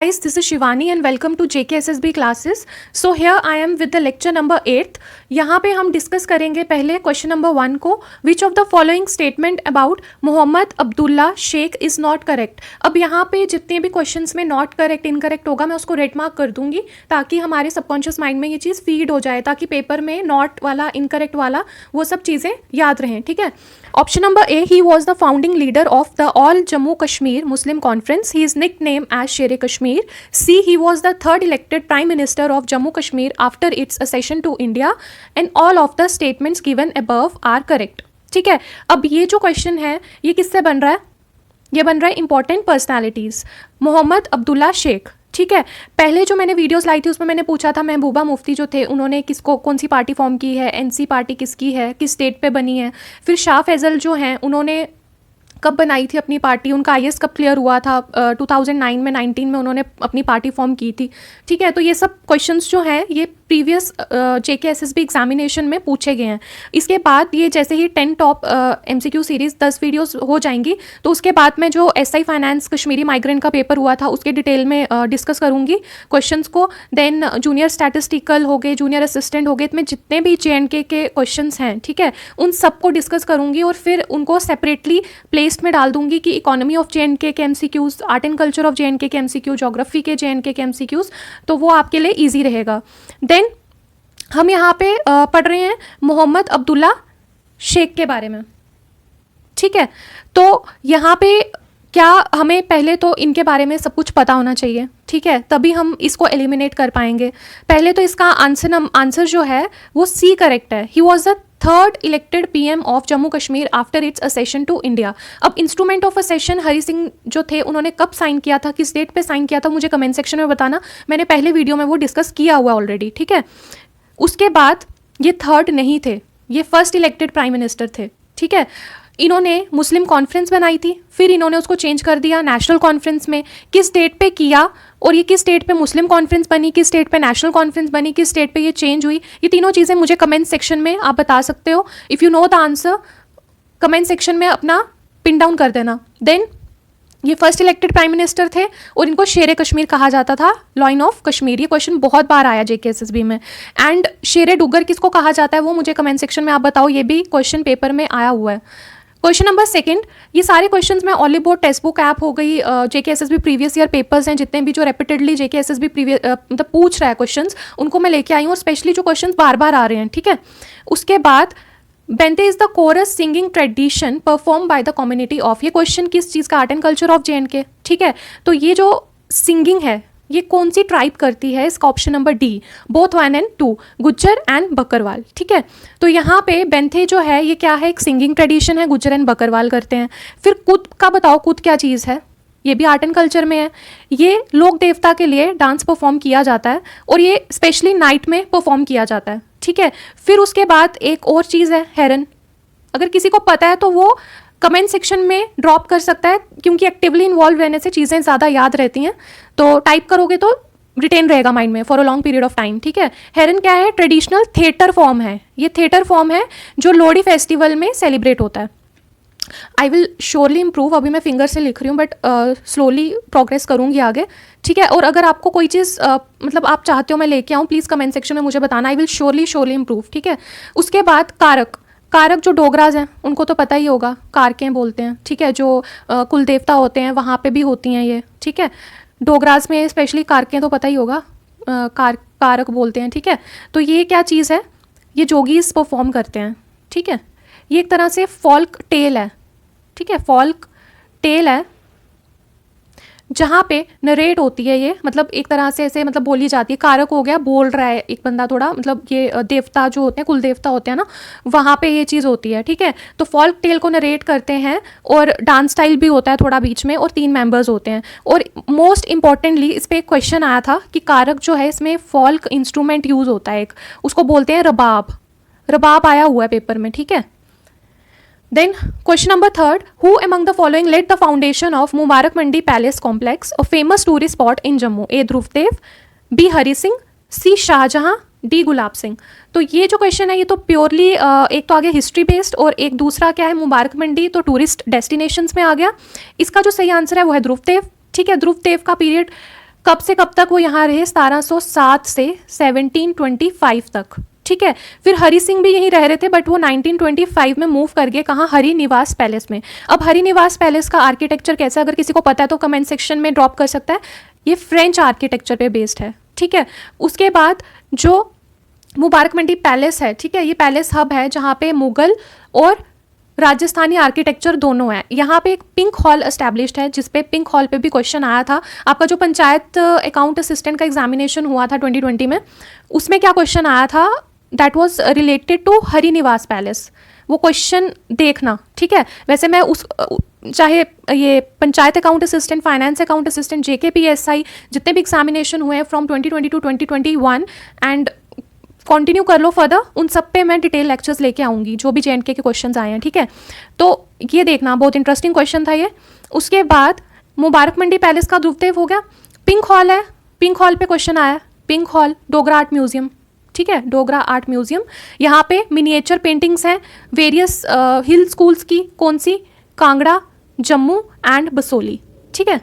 Guys, this is Shivani and welcome to JKSSB classes. So here I am with the lecture number 8th. यहाँ पे हम discuss करेंगे पहले question number 1 को. Which of the following statement about Mohammad Abdullah Sheikh is not correct. अब यहाँ पे जितने भी क्वेश्चंस में नॉट करेक्ट इनकरेक्ट होगा मैं उसको रेड मार्क कर दूंगी ताकि हमारे सबकॉन्शियस माइंड में ये चीज़ फीड हो जाए, ताकि पेपर में नॉट वाला इनकरेक्ट वाला वो सब चीज़ें याद रहें. ठीक है. Option number A, he was the founding leader of the all Jammu Kashmir Muslim conference. He is nick name as Sher Kashmir. C, he was the third elected Prime Minister of Jammu Kashmir after its accession to India, and all of the statements given above are correct. ठीक है. अब ये जो question है ये किससे बन रहा है? ये बन रहा है इंपॉर्टेंट पर्सनैलिटीज़, मोहम्मद अब्दुल्ला शेख. ठीक है. पहले जो मैंने वीडियोस लाई थी उसमें मैंने पूछा था महबूबा मुफ्ती जो थे उन्होंने किसको कौन सी पार्टी फॉर्म की है, एनसी पार्टी किसकी है, किस स्टेट पे बनी है. फिर शाह फैज़ल जो हैं उन्होंने कब बनाई थी अपनी पार्टी, उनका आईएएस कब क्लियर हुआ था, 2009 में 19 में उन्होंने अपनी पार्टी फॉर्म की थी. ठीक है. तो ये सब क्वेश्चंस जो हैं ये प्रीवियस जेकेएसएसबी एग्जामिनेशन में पूछे गए हैं. इसके बाद ये जैसे ही 10 टॉप एमसीक्यू सीरीज़ 10 वीडियोस हो जाएंगी तो उसके बाद मैं जो एसआई फाइनेंस कश्मीरी माइग्रेंट का पेपर हुआ था उसके डिटेल में डिस्कस करूँगी क्वेश्चंस को. देन जूनियर स्टैटिस्टिकल हो गए, जूनियर असिस्टेंट हो गए, इसमें जितने भी जेएनके के क्वेश्चंस हैं ठीक है उन सबको डिस्कस करूँगी और फिर उनको सेपरेटली प्लेस्ट में डाल दूंगी कि इकोनॉमी ऑफ जेएनके के MCQs, art and culture of JNK के एमसीक्यू, ज्योग्राफी के जेएनके के एमसीक्यूज़, तो वो आपके लिए ईजी रहेगा. देन हम यहाँ पे पढ़ रहे हैं मोहम्मद अब्दुल्ला शेख के बारे में. ठीक है. तो यहाँ पे क्या हमें पहले तो इनके बारे में सब कुछ पता होना चाहिए. ठीक है. तभी हम इसको एलिमिनेट कर पाएंगे. पहले तो इसका आंसर जो है वो सी करेक्ट है. He was the third elected PM of Jammu Kashmir after its accession to India. अब instrument of accession Hari Singh जो थे उन्होंने कब साइन किया था, किस डेट पे साइन किया था, मुझे कमेंट सेक्शन में बताना. मैंने पहले वीडियो में वो डिस्कस किया हुआ ऑलरेडी. ठीक है. उसके बाद ये थर्ड नहीं थे, ये फर्स्ट इलेक्टेड प्राइम मिनिस्टर थे. ठीक है. इन्होंने मुस्लिम कॉन्फ्रेंस बनाई थी, फिर इन्होंने उसको चेंज कर दिया नेशनल कॉन्फ्रेंस में. किस डेट पे किया और ये किस डेट पे मुस्लिम कॉन्फ्रेंस बनी, किस डेट पे नेशनल कॉन्फ्रेंस बनी, किस डेट पे ये चेंज हुई, ये तीनों चीज़ें मुझे कमेंट सेक्शन में आप बता सकते हो. If you know the answer comment section में अपना पिन डाउन कर देना. देन ये फर्स्ट इलेक्टेड प्राइम मिनिस्टर थे और इनको शेर कश्मीर कहा जाता था, लॉइन ऑफ कश्मीर. ये क्वेश्चन बहुत बार आया जेकेएसएसबी में. एंड शेर डुगर किसको कहा जाता है वो मुझे कमेंट सेक्शन में आप बताओ, ये भी क्वेश्चन पेपर में आया हुआ है. क्वेश्चन नंबर सेकंड, ये सारे क्वेश्चंस मैं ऑली बोर्ड टेक्स्ट बुक ऐप हो गई, जेकेएसएसबी प्रीवियस ईयर पेपर्स हैं जितने भी जो रेपिटेडली जेकेएसएसबी प्रीवियस मतलब पूछ रहा है क्वेश्चंस उनको मैं लेके आई हूँ, और स्पेशली जो क्वेश्चंस बार बार आ रहे हैं. ठीक है. उसके बाद Bente is the chorus singing tradition perform by the community of. ये क्वेश्चन किस चीज़ का, art and culture of J and K. ठीक है. तो ये जो सिंगिंग है ये कौन सी ट्राइब करती है, इसका option number D, both 1 and 2, Gujjar and Bakarwal. ठीक है. तो यहाँ पे बेंथे जो है ये क्या है, एक सिंगिंग ट्रेडिशन है, गुज्जर एंड बकरवाल करते हैं. फिर कुत का बताओ, कुत क्या चीज़ है, ये भी आर्ट एंड कल्चर में है. ये लोक देवता के लिए डांस परफॉर्म किया जाता है और ये स्पेशली नाइट में परफॉर्म किया जाता है. ठीक है. फिर उसके बाद एक और चीज़ है हेरन. अगर किसी को पता है तो वो कमेंट सेक्शन में ड्रॉप कर सकता है, क्योंकि एक्टिवली इन्वॉल्व रहने से चीज़ें ज़्यादा याद रहती हैं. तो टाइप करोगे तो रिटेन रहेगा माइंड में for a long period of time. ठीक है. हेरन क्या है, ट्रेडिशनल थिएटर फॉर्म है. ये थिएटर फॉर्म है जो लोहड़ी फेस्टिवल में सेलिब्रेट होता है. I will surely improve. अभी मैं फिंगर से लिख रही हूँ बट स्लोली प्रोग्रेस करूँगी आगे. ठीक है. और अगर आपको कोई चीज़ मतलब आप चाहते हो मैं लेके आऊँ, प्लीज़ कमेंट सेक्शन में मुझे बताना. I will surely improve. ठीक है. उसके बाद कारक. कारक जो डोगराज हैं उनको तो पता ही होगा, कारकें बोलते हैं. ठीक है. जो कुल देवता होते हैं वहाँ पे भी होती हैं ये. ठीक है. डोगराज में स्पेशली कारकें तो पता ही होगा, कारक बोलते हैं. ठीक है. तो ये क्या चीज़ है, ये जोगीज परफॉर्म करते हैं. ठीक है. ये एक तरह से फॉल्क टेल है. ठीक है. फॉल्क टेल है जहाँ पे नरेट होती है, ये मतलब एक तरह से ऐसे मतलब बोली जाती है. कारक हो गया, बोल रहा है एक बंदा थोड़ा, मतलब ये देवता जो होते हैं कुल देवता होते हैं ना, वहाँ पे ये चीज़ होती है. ठीक है. तो फॉल्क टेल को नरेट करते हैं और डांस स्टाइल भी होता है थोड़ा बीच में, और 3 मेंबर्स होते हैं. और मोस्ट इंपॉर्टेंटली इस पर एक क्वेश्चन आया था कि कारक जो है इसमें फॉल्क इंस्ट्रूमेंट यूज़ होता है एक, उसको बोलते हैं रबाब. रबाब आया हुआ है पेपर में. ठीक है. Then question number 3, who among the following laid the foundation of Mubarak Mandi Palace Complex, a famous tourist spot in Jammu? A. Dhruv Dev, B. Hari Singh, C. Shahjahan, D. Gulab Singh. तो ये जो क्वेश्चन है ये तो प्योरली एक तो आगे हिस्ट्री बेस्ड और एक दूसरा क्या है मुबारक मंडी, तो टूरिस्ट डेस्टिनेशंस में आ गया. इसका जो सही आंसर है वो है ध्रुव देव. ठीक है. ध्रुव देव का पीरियड कब से कब तक वो यहाँ रहे, 1707 से 1725 तक, ठीक है। फिर हरि सिंह भी यहीं रह रहे थे, बट वो 1925 में मूव कर गए कहाँ, हरि निवास पैलेस में। अब हरि निवास पैलेस का आर्किटेक्चर कैसा, अगर किसी को पता है तो कमेंट सेक्शन में ड्रॉप कर सकता है। ये फ्रेंच आर्किटेक्चर पे बेस्ड है, ठीक है। उसके बाद जो मुबारक मंडी पैलेस है, ठीक है, ये पैलेस हब है जहाँ पे मुगल और राजस्थानी आर्किटेक्चर दोनों है। यहाँ पे एक पिंक हॉल एस्टैब्लिश्ड है, जिसपे पिंक हॉल पे भी क्वेश्चन आया था। आपका जो पंचायत अकाउंट असिस्टेंट का एग्जामिनेशन हुआ था 2020 में, उसमें क्या क्वेश्चन आया था, that was related to Hari Niwas palace. वो क्वेश्चन देखना, ठीक है। वैसे मैं उस चाहे ये panchayat account assistant, finance account assistant, JKPSI जितने भी एग्जामिनेशन हुए हैं फ्रॉम 2020 टू 2021 एंड कंटिन्यू कर लो फर्दर, उन सब पे मैं डिटेल लेक्चर्स लेके आऊँगी जो भी JNK के क्वेश्चंस आए हैं, ठीक है। तो ये देखना, बहुत इंटरेस्टिंग क्वेश्चन था ये। उसके बाद मुबारक मंडी पैलेस का ध्रुवदेव हो गया। पिंक हॉल है, पिंक हॉल पे क्वेश्चन आया, pink hall Dogra art museum, ठीक है, डोगरा आर्ट म्यूजियम। यहाँ पे मिनिएचर पेंटिंग्स हैं वेरियस हिल स्कूल्स की, कौन सी, कांगड़ा, जम्मू एंड बसोली, ठीक है।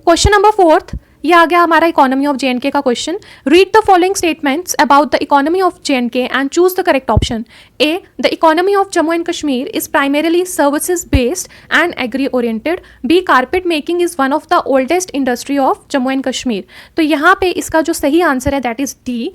क्वेश्चन नंबर 4, ये आ गया हमारा इकोनॉमी ऑफ JNK का question. Read the following statements about the economy of JNK and choose the correct option. A, the economy of Jammu and Kashmir is primarily services based and agri oriented. B, carpet making is one of the oldest industry of Jammu and Kashmir. तो यहाँ पे इसका जो सही answer है that is D,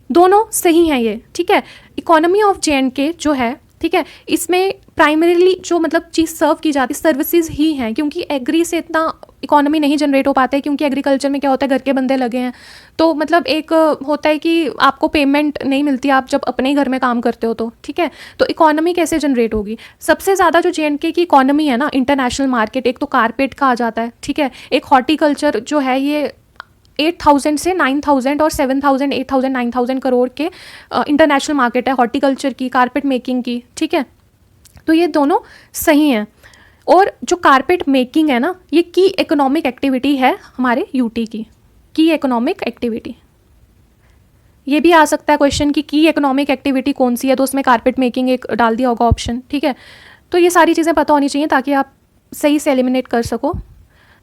दोनों सही हैं ये, ठीक है। इकोनॉमी ऑफ JNK जो है, ठीक है, इसमें प्राइमरीली जो मतलब चीज़ सर्व की जाती है सर्विसेज ही हैं, क्योंकि एग्री से इतना इकोनॉमी नहीं जनरेट हो पाता है, क्योंकि एग्रीकल्चर में क्या होता है, घर के बंदे लगे हैं, तो मतलब एक होता है कि आपको पेमेंट नहीं मिलती आप जब अपने ही घर में काम करते हो, तो ठीक है। तो इकोनॉमी कैसे जनरेट होगी, सबसे ज़्यादा जो JNK की इकोनॉमी है ना, इंटरनेशनल मार्केट, एक तो कारपेट का आ जाता है, ठीक है, एक हॉर्टिकल्चर जो है ये 8,000 से 9,000 और 7,000, 8,000, 9,000 करोड़ के इंटरनेशनल मार्केट है हॉर्टिकल्चर की, कारपेट मेकिंग की, ठीक है। तो ये दोनों सही हैं। और जो कारपेट मेकिंग है ना, ये की इकोनॉमिक एक्टिविटी है हमारे यूटी की इकोनॉमिक एक्टिविटी। ये भी आ सकता है क्वेश्चन की इकोनॉमिक एक्टिविटी कौन सी है, तो उसमें कारपेट मेकिंग एक डाल दिया होगा ऑप्शन, ठीक है। तो ये सारी चीज़ें पता होनी चाहिए ताकि आप सही से एलिमिनेट कर सको।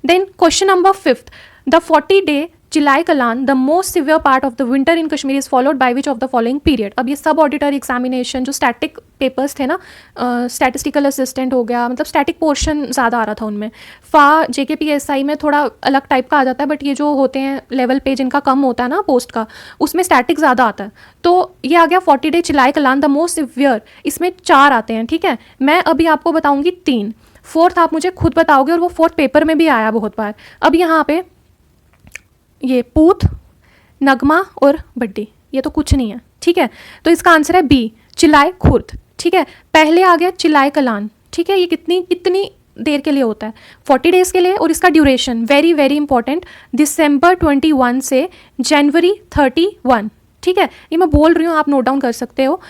Then question number 5, the 40-day Chillai Kalan the most severe part of the winter in Kashmir is followed by which of the following period. अब ये सब ऑडिटर एग्जामिनेशन जो स्टैटिक पेपर्स थे ना, स्टैटिस्टिकल असिस्टेंट हो गया, मतलब स्टैटिक पोर्शन ज़्यादा आ रहा था उनमें। JKPSI में थोड़ा अलग टाइप का आ जाता है, बट ये जो होते हैं लेवल पे जिनका कम होता है ना पोस्ट का, उसमें स्टैटिक ज़्यादा आता है। तो ये आ गया 40-day Chillai Kalan the most severe, इसमें 4 आते हैं, ठीक है। मैं अभी आपको बताऊँगी 3, 4th आप मुझे खुद बताओगे, और वो 4th पेपर में भी आया बहुत बार। अब यहाँ पे ये पूत, नगमा और बड्डी, ये तो कुछ नहीं है, ठीक है। तो इसका आंसर है बी, चिलाए खुर्द, ठीक है। पहले आ गया चिलाए कलान, ठीक है। ये कितनी देर के लिए होता है, 40 डेज के लिए, और इसका duration very very important, December 21 से January 31, ठीक है। ये मैं बोल रही हूँ, आप नोट डाउन कर सकते हो।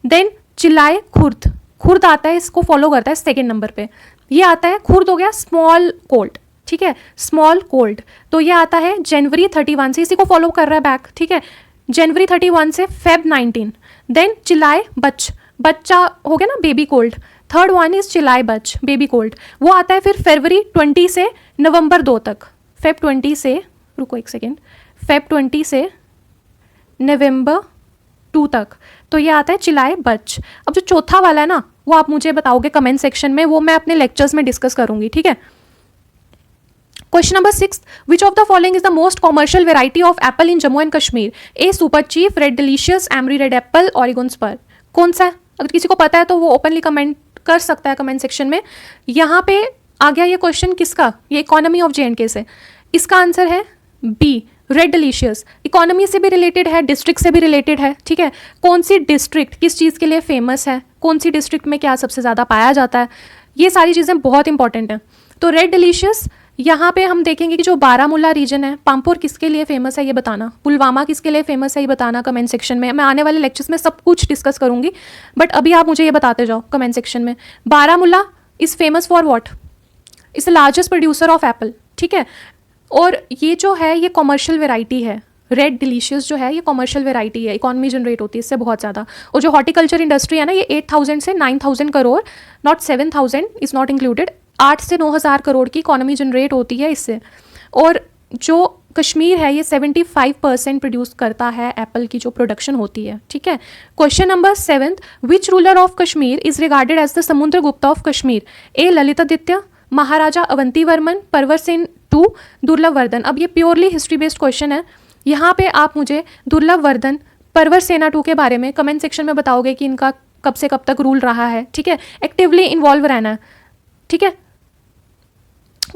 देन चिलाए खुर्द, खुर्द आता है, इसको फॉलो करता है 2nd नंबर पे। ये आता है, खुर्द हो गया स्मॉल कोल्ड, ठीक है, स्मॉल कोल्ड। तो ये आता है January 31 से, इसी को फॉलो कर रहा है बैक, ठीक है, January 31 से Feb 19। देन चिलाए बच्चा हो गया ना, baby cold. 3rd one is Chillai baby cold, वो आता है फिर February 20 से November 2 तक। Feb 20 से, रुको एक सेकेंड, Feb 20 से November 2 तक। तो ये आता है चिलाए बच। अब जो चौथा वाला है ना, वो आप मुझे बताओगे कमेंट सेक्शन में, वो मैं अपने लेक्चर्स में डिस्कस करूंगी, ठीक है। Question number 6, which of the following is the most commercial variety of apple in Jammu and Kashmir? A, Super Chief, Red Delicious, Amri Red Apple, Oregon Spur। कौन सा है? अगर किसी को पता है तो वो ओपनली कमेंट कर सकता है कमेंट सेक्शन में। यहाँ पे आ गया ये क्वेश्चन किसका, ये इकोनॉमी ऑफ JNK से। इसका आंसर है बी, रेड डिलीशियस। इकोनॉमी से भी रिलेटेड है, डिस्ट्रिक्ट से भी रिलेटेड है, ठीक है। कौन सी डिस्ट्रिक्ट किस चीज़ के लिए फेमस है, कौन सी डिस्ट्रिक्ट में क्या सबसे ज़्यादा पाया जाता है, ये सारी चीज़ें बहुत इंपॉर्टेंट हैं। तो रेड डिलीशियस, यहाँ पे हम देखेंगे कि जो बारामूला रीजन है, पामपुर किसके लिए फेमस है ये बताना, पुलवामा किसके लिए फेमस है ये बताना कमेंट सेक्शन में। मैं आने वाले लेक्चर्स में सब कुछ डिस्कस करूंगी, बट अभी आप मुझे ये बताते जाओ कमेंट सेक्शन में। Baramulla is famous for what, is the largest producer of Apple, ठीक है। और ये जो है ये कॉमर्शियल वेराइटी है, रेड डिलीशियस जो है ये कॉमर्शियल वेराइटी है, इकॉनमी जनरेट होती है इससे बहुत ज़्यादा। और जो हॉर्टिकल्चर इंडस्ट्री है ना, ये 8,000 से 9,000 crore, not 7,000 is not included, 8 से 9,000 करोड़ की इकॉनमी जनरेट होती है इससे। और जो कश्मीर है ये 75% प्रोड्यूस करता है एप्पल की जो प्रोडक्शन होती है, ठीक है। Question number 7, which ruler of Kashmir is regarded as the Samudragupta of Kashmir? A Lalitaditya, Maharaja Avanti Varman, Pravar Sen two, Durlabh Vardhan. अब ये प्योरली हिस्ट्री बेस्ड क्वेश्चन है। यहाँ पे आप मुझे दुर्लभ वर्धन, परवर सेना टू के बारे में कमेंट सेक्शन में बताओगे कि इनका कब से कब तक रूल रहा है, ठीक है। एक्टिवली इन्वॉल्व रहना है, ठीक है।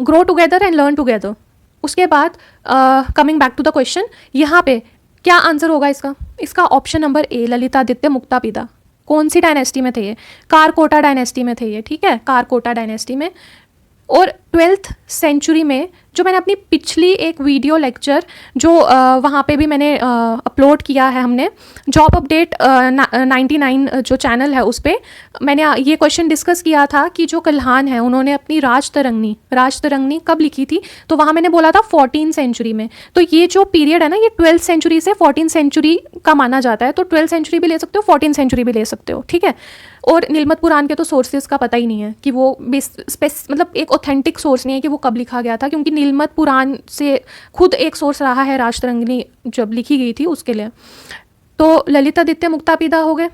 Grow together and learn together. उसके बाद coming back to the question, यहाँ पे क्या आंसर होगा इसका? इसका option number A Lalitaditya Muktapida. कौन सी डायनेस्टी में थे ये? कारकोटा डायनेस्टी में थे ये, ठीक है, कारकोटा डायनेस्टी में। और 12th सेंचुरी में, जो मैंने अपनी पिछली एक वीडियो लेक्चर जो वहाँ पे भी मैंने अपलोड किया है, हमने जॉब अपडेट 99 जो चैनल है उस पर मैंने ये क्वेश्चन डिस्कस किया था कि जो कल्हान है उन्होंने अपनी राजतरंगिणी कब लिखी थी? तो वहाँ मैंने बोला था 14th सेंचुरी में। तो ये जो पीरियड है ना, ये 12th सेंचुरी से 14th सेंचुरी का माना जाता है। तो 12th सेंचुरी भी ले सकते हो, 14th सेंचुरी भी ले सकते हो, ठीक है। और नीलमत पुराण के तो सोर्सेज का पता ही नहीं है कि वो मतलब एक ऑथेंटिक सोर्स नहीं है कि वो कब लिखा गया था, क्योंकि नीलमत पुराण से खुद एक सोर्स रहा है राजतरंगिणी जब लिखी गई थी उसके लिए। तो ललितादित्य मुक्तापिदा हो गए।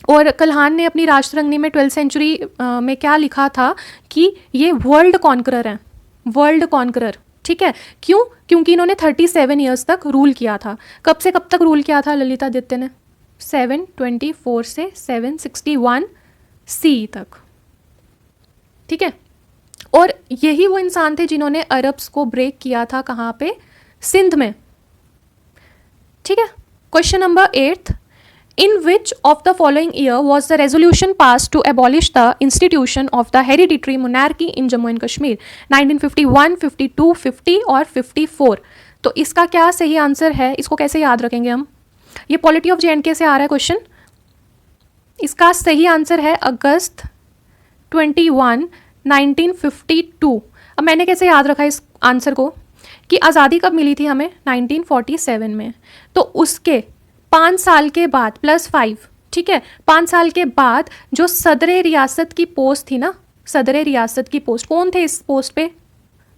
और कल्हान ने अपनी राजतरंगिणी में 12th सेंचुरी में क्या लिखा था कि ये वर्ल्ड कॉन्करर हैं, वर्ल्ड कॉन्करर, ठीक है। क्यों? क्योंकि इन्होंने 37 ईयर्स तक रूल किया था। कब से कब तक रूल किया था ललितादित्य ने? 724 से 761 सी तक, ठीक है। और यही वो इंसान थे जिन्होंने अरब्स को ब्रेक किया था, कहाँ पे? सिंध में, ठीक है। Question number 8, in which of the following year was the resolution pass to abolish the institution of the hereditary monarchy in Jammu and Kashmir? 1951, 52, 50 और 54। तो इसका क्या सही आंसर है? इसको कैसे याद रखेंगे हम? ये पॉलिटी ऑफ JNK से आ रहा है क्वेश्चन। इसका सही आंसर है अगस्त 21, 1952। अब मैंने कैसे याद रखा इस आंसर को कि आज़ादी कब मिली थी हमें? 1947 में। तो उसके 5 साल के बाद +5, ठीक है, 5 साल के बाद जो सदर रियासत की पोस्ट थी ना, सदर रियासत की पोस्ट, कौन थे इस पोस्ट पे?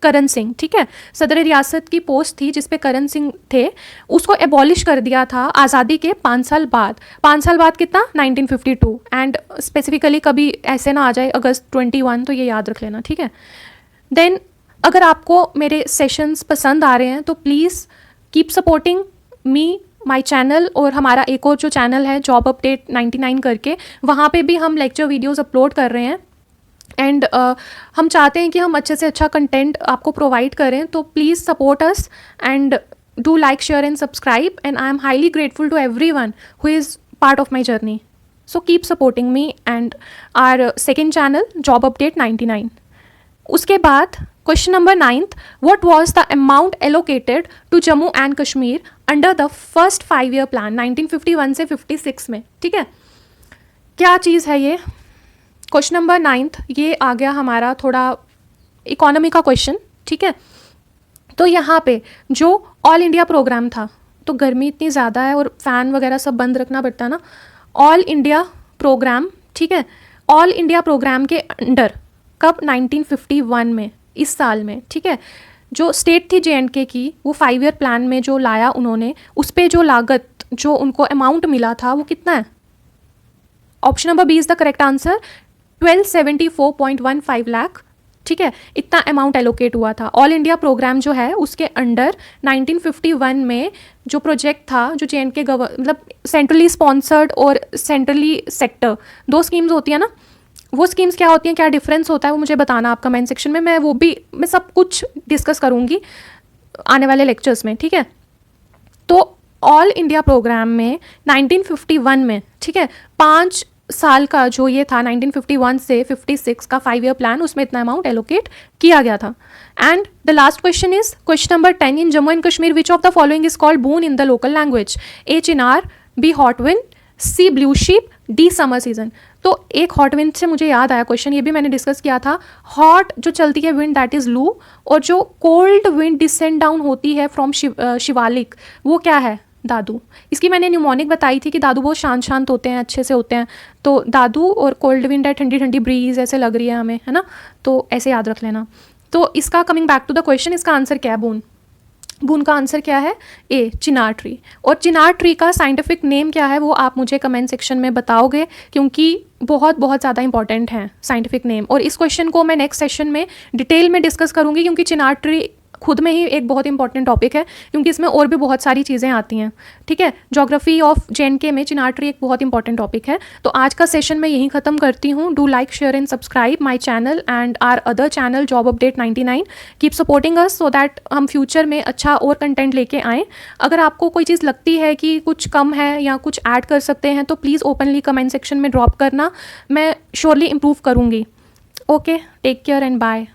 करण सिंह, ठीक है। सदर रियासत की पोस्ट थी जिस पे करण सिंह थे, उसको एबॉलिश कर दिया था आज़ादी के 5 साल बाद। 5 साल बाद कितना? 1952। एंड स्पेसिफिकली कभी ऐसे ना आ जाए अगस्त 21, तो ये याद रख लेना, ठीक है। देन अगर आपको मेरे सेशंस पसंद आ रहे हैं तो please keep supporting me, my channel, और हमारा एक और जो चैनल है जॉब अपडेट 99 करके, वहाँ पे भी हम लेक्चर वीडियोज़ अपलोड कर रहे हैं। एंड हम चाहते हैं कि हम अच्छे से अच्छा कंटेंट आपको प्रोवाइड करें। तो please support us and do like, share and subscribe. And I am highly grateful to everyone who is part of my journey. So keep supporting me and our second channel job update 99। उसके बाद question number 9, what was the amount allocated to Jammu and Kashmir under the first 5-year plan 1951 से 56 में, ठीक है। क्या चीज़ है ये? Question number 9 ये आ गया हमारा थोड़ा इकोनॉमी का क्वेश्चन, ठीक है। तो यहाँ पे जो ऑल इंडिया प्रोग्राम था, तो गर्मी इतनी ज़्यादा है और फ़ैन वगैरह सब बंद रखना पड़ता है ना। ऑल इंडिया प्रोग्राम, ठीक है, ऑल इंडिया प्रोग्राम के अंडर कब? 1951 में, इस साल में, ठीक है। जो स्टेट थी JNK की, वो 5-year प्लान में जो लाया उन्होंने, उस पर जो लागत, जो उनको अमाउंट मिला था, वो कितना है? Option number B is the correct answer, 1274.15 lakh, ठीक है। इतना अमाउंट एलोकेट हुआ था। ऑल इंडिया प्रोग्राम जो है उसके अंडर 1951 में जो प्रोजेक्ट था, जो JNK मतलब सेंट्रली स्पॉन्सर्ड और सेंट्रली सेक्टर, 2 स्कीम्स होती है ना, वो स्कीम्स क्या होती हैं, क्या डिफरेंस होता है, वो मुझे बताना आप कमेंट सेक्शन में। मैं सब कुछ डिस्कस करूँगी आने वाले लेक्चर्स में, ठीक है। तो ऑल इंडिया प्रोग्राम में 1951 में, ठीक है, 5 साल का जो ये था 1951 से 56 का 5-year प्लान, उसमें इतना अमाउंट एलोकेट किया गया था। And the last question is question number 10, in Jammu and Kashmir which of the following is called boon in the local language? A chinar, B hot wind, C blue sheep, D summer season. तो एक hot wind से मुझे याद आया question, ये भी मैंने discuss किया था। हॉट जो चलती है विंड दैट इज़ लू, और जो कोल्ड विंड डिसेंड डाउन होती है फ्रॉम शिवालिक, वो क्या है? दादू। इसकी मैंने न्यूमोनिक बताई थी कि दादू बहुत शांत होते हैं, अच्छे से होते हैं। तो दादू और कोल्ड विंड है, ठंडी ठंडी ब्रीज ऐसे लग रही है हमें, है ना, तो ऐसे याद रख लेना। तो इसका coming back to the question, इसका आंसर क्या है? बून। बून का आंसर क्या है? A, chinar tree. और चिनार ट्री का साइंटिफिक नेम क्या है वो आप मुझे कमेंट सेक्शन में बताओगे, क्योंकि बहुत बहुत ज़्यादा इंपॉर्टेंट है साइंटिफिक नेम। और इस क्वेश्चन को मैं नेक्स्ट सेशन में डिटेल में डिस्कस करूँगी, क्योंकि चिनार ट्री खुद में ही एक बहुत इंपॉर्टेंट टॉपिक है, क्योंकि इसमें और भी बहुत सारी चीज़ें आती हैं। ठीक है, ज्योग्राफी ऑफ JNK में चिनार ट्री एक बहुत इंपॉर्टेंट टॉपिक है। तो आज का सेशन मैं यहीं ख़त्म करती हूँ। Do like, share and subscribe my channel and our other channel job update 99। Keep supporting us so that हम फ्यूचर में अच्छा और कंटेंट लेके आएँ। अगर आपको कोई चीज़ लगती है कि कुछ कम है या कुछ ऐड कर सकते हैं तो प्लीज़ ओपनली कमेंट सेक्शन में ड्रॉप करना, मैं श्योरली इम्प्रूव करूँगी। Okay, take care and bye.